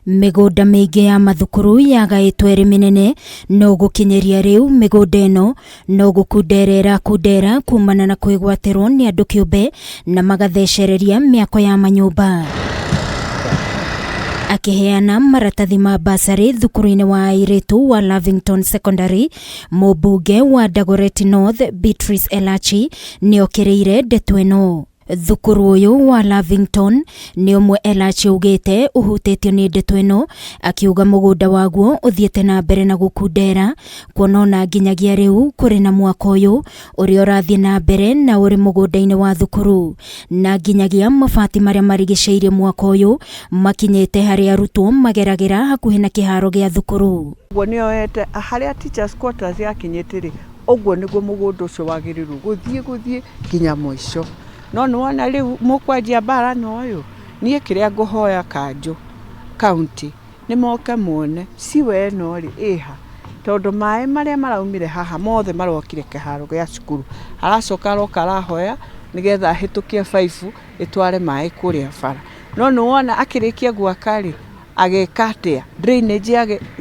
Migunda miingi ya mathukuru yagaitwo iri minene no gukinyeria riu migunda ino no gukunderera kumana na kwigwatirwo ni andu kiumbe na magathecereria miako ya manyumba. Akiheana maratathi ma basari thukuru-ini wa airitu wa Lavington Secondary, Mumbunge wa Ndagoretti North Beatrice Elachi niokireire ndeto ino. Thukuru uyu wa Lavington ni umwe Elachi ugite uhutitio ni ndeto ino, akiuga mugunda wagwo uthiite na mbere na gukundera kuonona nginyagia riu kuri na mwako uyu uria urathie na mbere na uri mugunda-ini wa thukuru, na nginyagia mabati maria marigiceirie mwako uyu makinyite hari arutwo mageragira hakuhi na kiharo gia thukuru. Gwo nioete haria teachers quarters yakinyitire ogwo niguo mugunda ucio wagiriru guthie nginya mwisho. No nuona riu mukwanjia bara noyo nie kiria nguhoya kanju kaunti ni moke muone siwe no ri iha tondu mai maria maraumire haha mothe marokire kiharo gia cukuru aracoka roka arahoya nigetha hitukie 5 itware mai kuria bara. No nuona akirikia gwaka ri agekatia drainage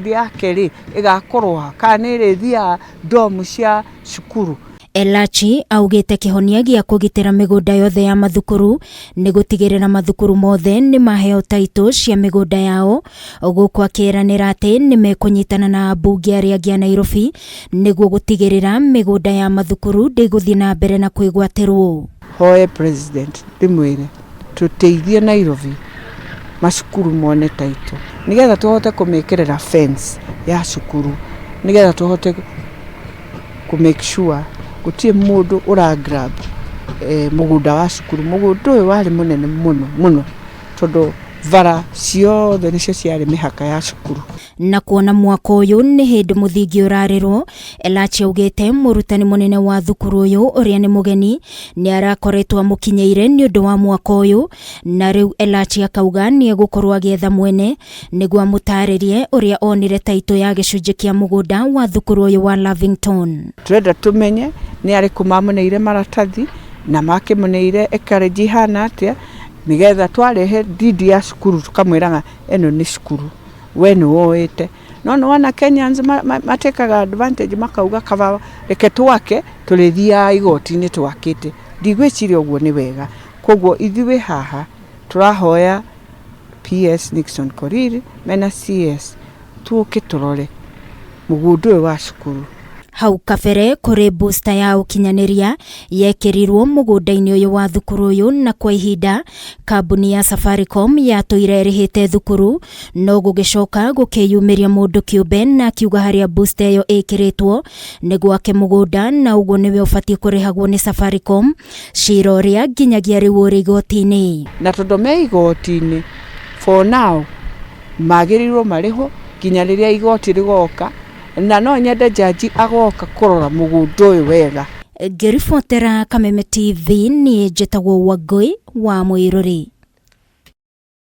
yake ri igakorwa kana ri thia dom cia cukuru. Elachi augite kihonia gia kugitira migunda yothe ya mathukuru ni gutigirira mathukuru mothe ni maheo taito cia migunda yao, guku akiranira ati ni mekunyitana na ambunge aria angi a Nairobi niguo gutigirira migunda ya mathukuru ndiguthie na mbere na kwigwatirwo. Hoye president ndimwire tuteithie Nairobi macukuru mone taito nigetha tuhote kumikirira fence ya cukuru, nigetha tuhote ku make sure gutie mundu ura grab mugunda wa cukuru. Mugunda uyu wari munene muno tondu vara ciothe nicio ciari mihaka ya cukuru. Na kuona mwako uyu ni hindi muthingi urarirwo, Elachi augite murutani munene wa thukuru uyu uria ni mugeni ni arakoretwo amukinyeire ni undu wa mwako uyu, na riu Elachi akauga ni egukorwo agietha mwene niguo amutaririe uria onire taito ya gicunji kia mugunda wa thukuru uyu wa Lavington. Turenda tumenye ni ariku mamuneire maratathi na makimuneire ekareji hana atia nigetha twarehe didi ya cukuru tukamwiraga eno ni cukuru we ni woete. No nuona Kenyans matekaga advantage makauga kava reke twake tulithia igoti-ini twakite. Ndigwiciria uguo ni wega, kogwo ithiwe haha turahoya PS Nixon Koriri mena CS tuke turore mugunda uyu wa cukuru. Hau kabere kuri booster ya ukinyaniria yekirirwo mugunda-ini uyu wa thukuru uyu, na kwa ihinda kambuni ya Safaricom yatwire irihite thukuru no gugicoka gukiyumiria mundu kiumbe, na kiuga haria booster iyo ikiritwo ni gwake mugunda na uguo niwe ubatie kurihagwo ni Safaricom ciroria nginyagia riu uri igoti-ini. Na tondu me igoti-ini for now magirirwo mariho nginya riria igoti rigoka, na no nyende jaji agoka kurora mugunda uyu wega. Ngiribotera Kameme TV ni njitagwo Wangui wa Mwiruri.